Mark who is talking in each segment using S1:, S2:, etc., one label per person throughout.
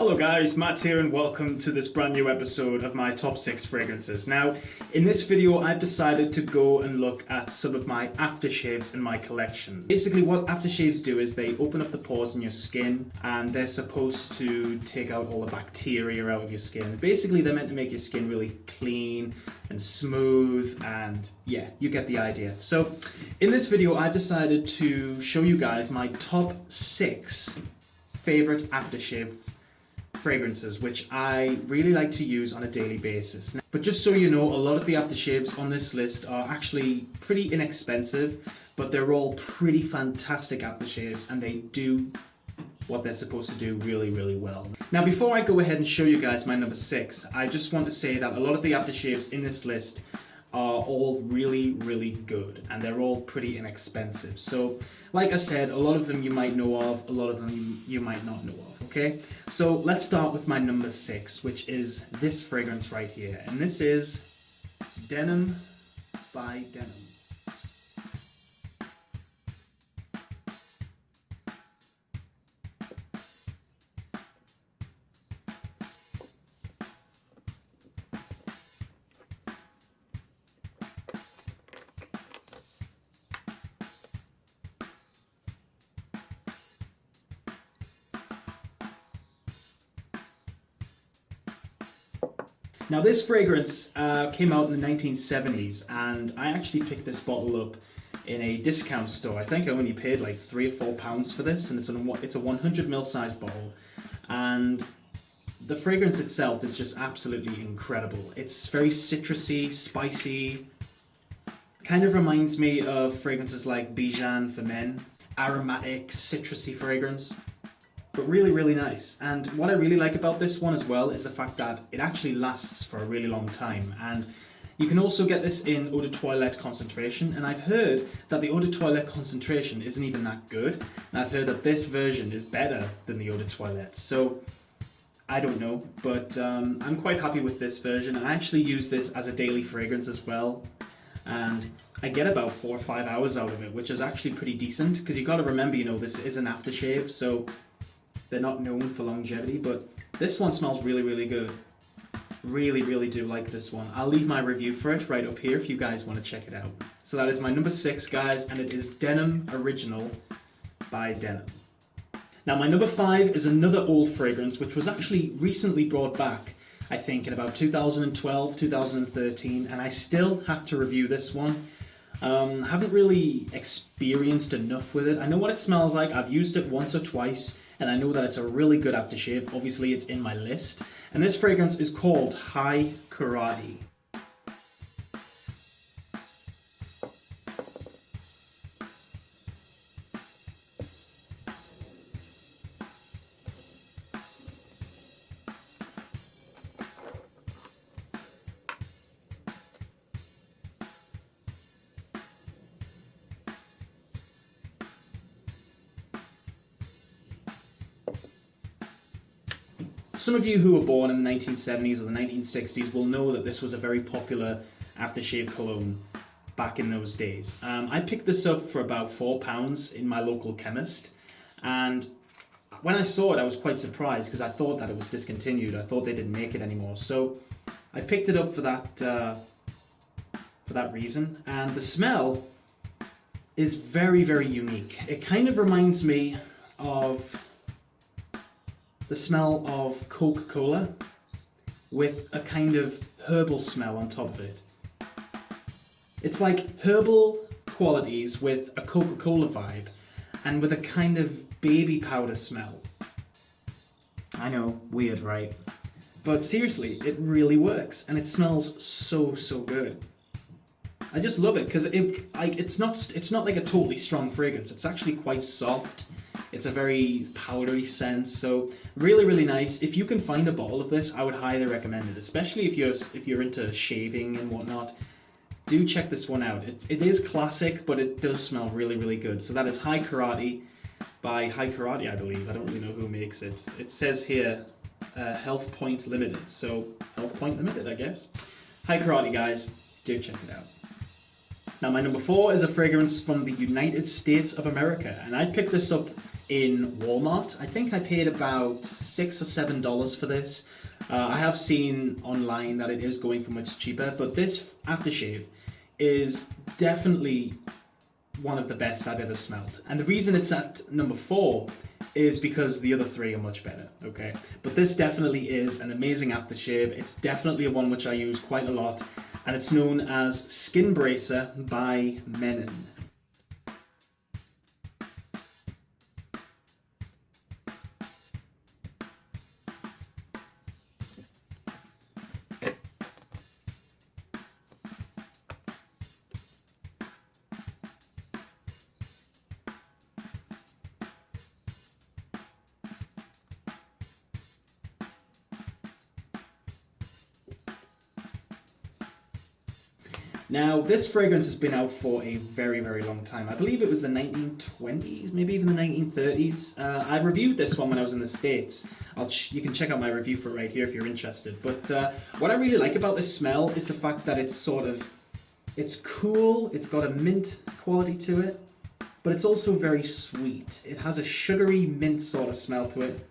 S1: Hello guys, Matt here and welcome to this brand new episode of my top 6 fragrances. Now, in this video I've decided to go and look at some of my aftershaves in my collection. Basically what aftershaves do is they open up the pores in your skin and they're supposed to take out all the bacteria out of your skin. Basically they're meant to make your skin really clean and smooth, and yeah, you get the idea. So in this video I've decided to show you guys my top 6 favorite aftershave fragrances which I really like to use on a daily basis. But just so you know, a lot of the aftershaves on this list are actually pretty inexpensive, but they're all pretty fantastic aftershaves and they do what they're supposed to do really, really well. Now before I go ahead and show you guys my number 6, I just want to say that a lot of the aftershaves in this list are all really, really good and they're all pretty inexpensive. So like I said, a lot of them you might know of, a lot of them you might not know of, okay? So let's start with my number 6, which is this fragrance right here. And this is Denim by Denim. Now this fragrance came out in the 1970s and I actually picked this bottle up in a discount store. I think I only paid like £3 or £4 for this, and it's a 100ml size bottle, and the fragrance itself is just absolutely incredible. It's very citrusy, spicy, kind of reminds me of fragrances like Bijan for men, aromatic, citrusy fragrance. But really, really nice. And what I really like about this one as well is the fact that it actually lasts for a really long time. And you can also get this in eau de toilette concentration. And I've heard that the eau de toilette concentration isn't even that good. And I've heard that this version is better than the eau de toilette. So I don't know, but I'm quite happy with this version. I actually use this as a daily fragrance as well. And I get about 4 or 5 hours out of it, which is actually pretty decent. Because you've got to remember, you know, this is an aftershave, so they're not known for longevity, but this one smells really, really good. Really, really do like this one. I'll leave my review for it right up here if you guys want to check it out. So that is my number 6, guys, and it is Denim Original by Denim. Now my number 5 is another old fragrance which was actually recently brought back, I think in about 2012, 2013, and I still have to review this one. Haven't really experienced enough with it. I know what it smells like. I've used it once or twice, and I know that it's a really good aftershave. Obviously, it's in my list. And this fragrance is called High Karate. Some of you who were born in the 1970s or the 1960s will know that this was a very popular aftershave cologne back in those days. I picked this up for about £4 in my local chemist, and when I saw it I was quite surprised because I thought that it was discontinued. I thought they didn't make it anymore. So I picked it up for that reason, and the smell is very, very unique. It kind of reminds me of the smell of Coca-Cola with a kind of herbal smell on top of it. It's like herbal qualities with a Coca-Cola vibe and with a kind of baby powder smell. I know, weird, right? But seriously, it really works and it smells so, so good. I just love it because it's not like a totally strong fragrance. It's actually quite soft. It's a very powdery scent, so really, really nice. If you can find a bottle of this, I would highly recommend it, especially if you're into shaving and whatnot. Do check this one out. It is classic, but it does smell really, really good. So that is High Karate by High Karate, I believe. I don't really know who makes it. It says here, Health Point Limited. So Health Point Limited, I guess. High Karate, guys. Do check it out. Now my number 4 is a fragrance from the United States of America, and I picked this up in Walmart. I think I paid about $6 or $7 for this. I have seen online that it is going for much cheaper, but this aftershave is definitely one of the best I've ever smelled. And the reason it's at number 4 is because the other 3 are much better, okay? But this definitely is an amazing aftershave. It's definitely one which I use quite a lot, and it's known as Skin Bracer by Menon. Now, this fragrance has been out for a very, very long time. I believe it was the 1920s, maybe even the 1930s. I reviewed this one when I was in the States. You can check out my review for it right here if you're interested. But what I really like about this smell is the fact that it's cool, it's got a mint quality to it, but it's also very sweet. It has a sugary mint sort of smell to it,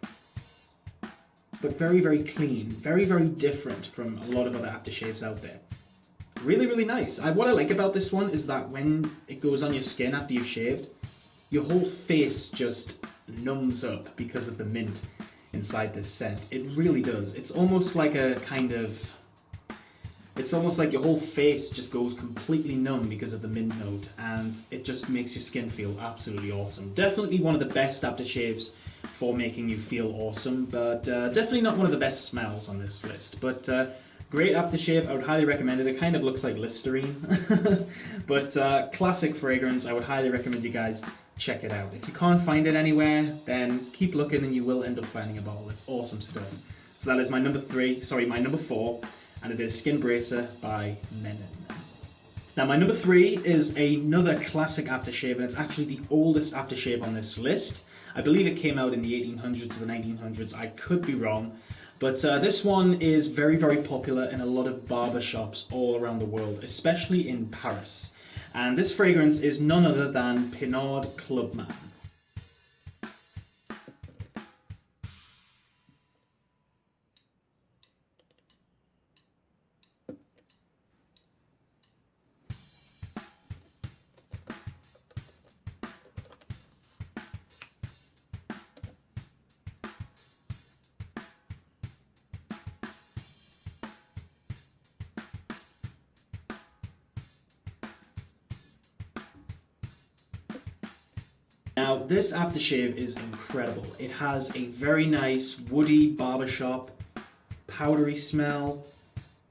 S1: but very, very clean, very, very different from a lot of other aftershaves out there. Really, really nice. What I like about this one is that when it goes on your skin after you've shaved, your whole face just numbs up because of the mint inside this scent. It really does. It's almost like it's almost like your whole face just goes completely numb because of the mint note, and it just makes your skin feel absolutely awesome. Definitely one of the best aftershaves for making you feel awesome, but definitely not one of the best smells on this list. But great aftershave, I would highly recommend it. It kind of looks like Listerine, but classic fragrance. I would highly recommend you guys check it out. If you can't find it anywhere, then keep looking and you will end up finding a bottle. It's awesome stuff. So that is my number 4, and it is Skin Bracer by Menon. Now my number 3 is another classic aftershave, and it's actually the oldest aftershave on this list. I believe it came out in the 1800s or the 1900s. I could be wrong. But this one is very, very popular in a lot of barber shops all around the world, especially in Paris. And this fragrance is none other than Pinard Clubman. Now this aftershave is incredible. It has a very nice woody barbershop, powdery smell,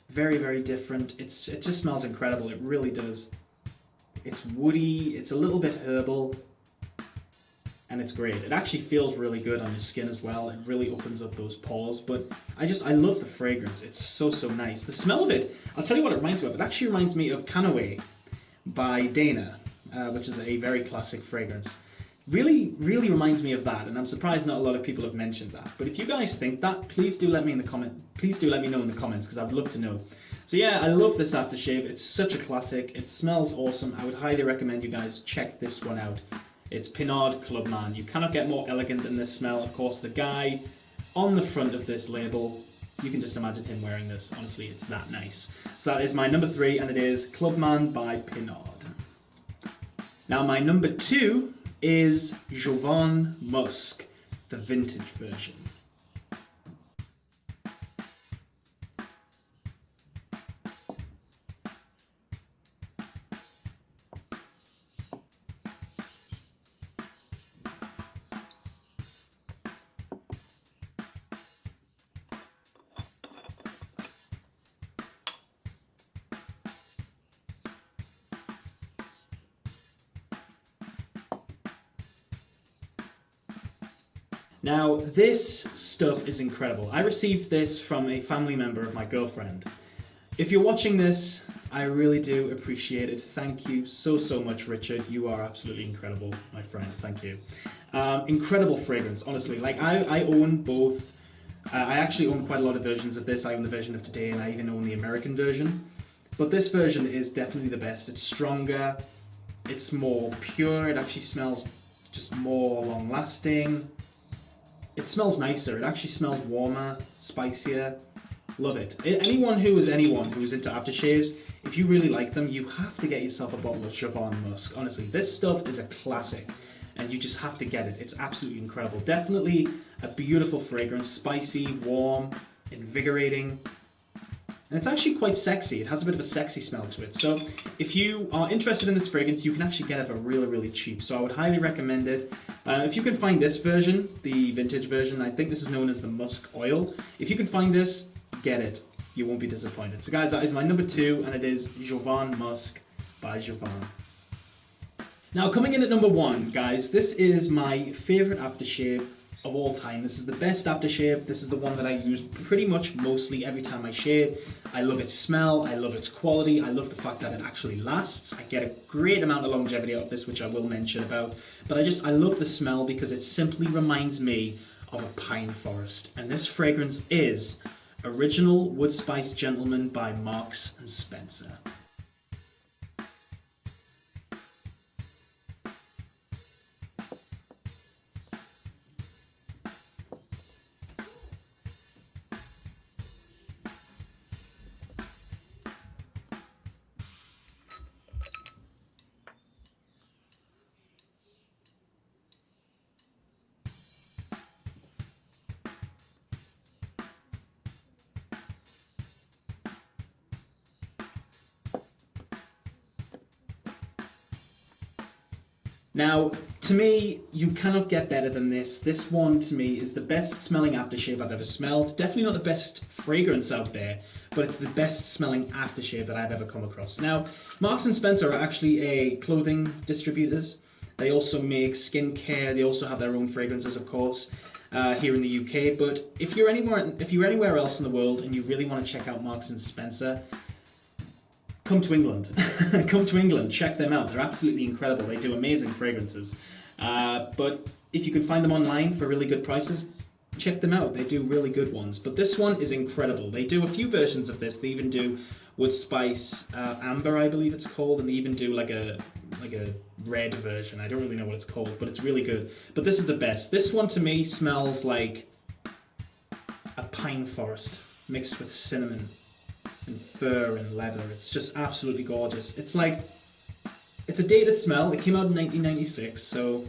S1: very, very different. It just smells incredible, it really does. It's woody, it's a little bit herbal, and it's great. It actually feels really good on your skin as well. It really opens up those pores, but I love the fragrance. It's so, so nice. The smell of it, I'll tell you what it reminds me of. It actually reminds me of Canaway by Dana, which is a very classic fragrance. Really, really reminds me of that, and I'm surprised not a lot of people have mentioned that. But if you guys think that, please do let me know in the comments, because I'd love to know. So yeah, I love this aftershave. It's such a classic. It smells awesome. I would highly recommend you guys check this one out. It's Pinard Clubman. You cannot get more elegant than this smell. Of course, the guy on the front of this label, you can just imagine him wearing this. Honestly, it's that nice. So that is my number 3, and it is Clubman by Pinard. Now my number 2 is Jovan Musk, the vintage version. Now, this stuff is incredible. I received this from a family member of my girlfriend. If you're watching this, I really do appreciate it. Thank you so, so much, Richard. You are absolutely incredible, my friend. Thank you. Incredible fragrance, honestly. Like, I own both. I actually own quite a lot of versions of this. I own the version of today, and I even own the American version. But this version is definitely the best. It's stronger. It's more pure. It actually smells just more long lasting. It smells nicer. It actually smells warmer, spicier. Love it. Anyone who is into aftershaves, if you really like them, you have to get yourself a bottle of Jovan Musk. Honestly, this stuff is a classic, and you just have to get it. It's absolutely incredible. Definitely a beautiful fragrance, spicy, warm, invigorating. And it's actually quite sexy. It has a bit of a sexy smell to it. So if you are interested in this fragrance, you can actually get it for really, really cheap. So I would highly recommend it. If you can find this version, the vintage version, I think this is known as the Musk Oil. If you can find this, get it. You won't be disappointed. So guys, that is my number 2, and it is Jovan Musk by Jovan. Now coming in at number 1, guys, this is my favorite aftershave of all time. This is the best aftershave. This is the one that I use pretty much mostly every time I shave. I love its smell, I love its quality, I love the fact that it actually lasts. I get a great amount of longevity out of this, which I will mention about. But I love the smell because it simply reminds me of a pine forest. And this fragrance is Original Wood Spice Gentleman by Marks & Spencer. Now, to me, you cannot get better than this. This one, to me, is the best smelling aftershave I've ever smelled. Definitely not the best fragrance out there, but it's the best smelling aftershave that I've ever come across. Now, Marks & Spencer are actually a clothing distributors. They also make skincare. They also have their own fragrances, of course, here in the UK. But if you're anywhere else in the world and you really want to check out Marks & Spencer, come to England. Come to England, check them out. They're absolutely incredible. They do amazing fragrances. But if you can find them online for really good prices, check them out. They do really good ones. But this one is incredible. They do a few versions of this. They even do Wood Spice Amber, I believe it's called, and they even do like a red version. I don't really know what it's called, but it's really good. But this is the best. This one to me smells like a pine forest mixed with cinnamon and fur and leather. It's just absolutely gorgeous. It's a dated smell. It came out in 1996, so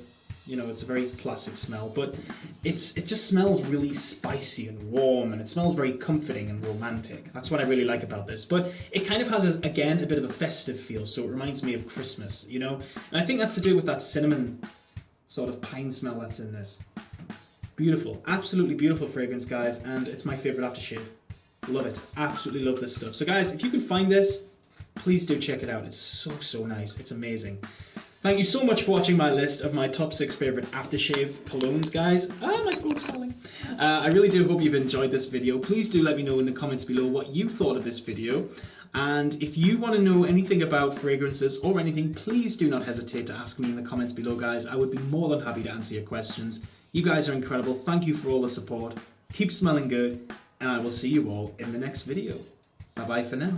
S1: you know it's a very classic smell, but it just smells really spicy and warm, and it smells very comforting and romantic. That's what I really like about this. But it kind of has, again, a bit of a festive feel, so it reminds me of Christmas, you know? And I think that's to do with that cinnamon sort of pine smell that's in this. Beautiful, absolutely beautiful fragrance, guys, and it's my favorite aftershave. Love it. Absolutely love this stuff. So guys, if you can find this, please do check it out. It's so nice. It's amazing. Thank you so much for watching my list of my top 6 favorite aftershave colognes, guys. My throat's falling. I really do hope you've enjoyed this video. Please do let me know in the comments below what you thought of this video. And if you want to know anything about fragrances or anything, please do not hesitate to ask me in the comments below, guys. I would be more than happy to answer your questions. You guys are incredible. Thank you for all the support. Keep smelling good. And I will see you all in the next video. Bye bye for now.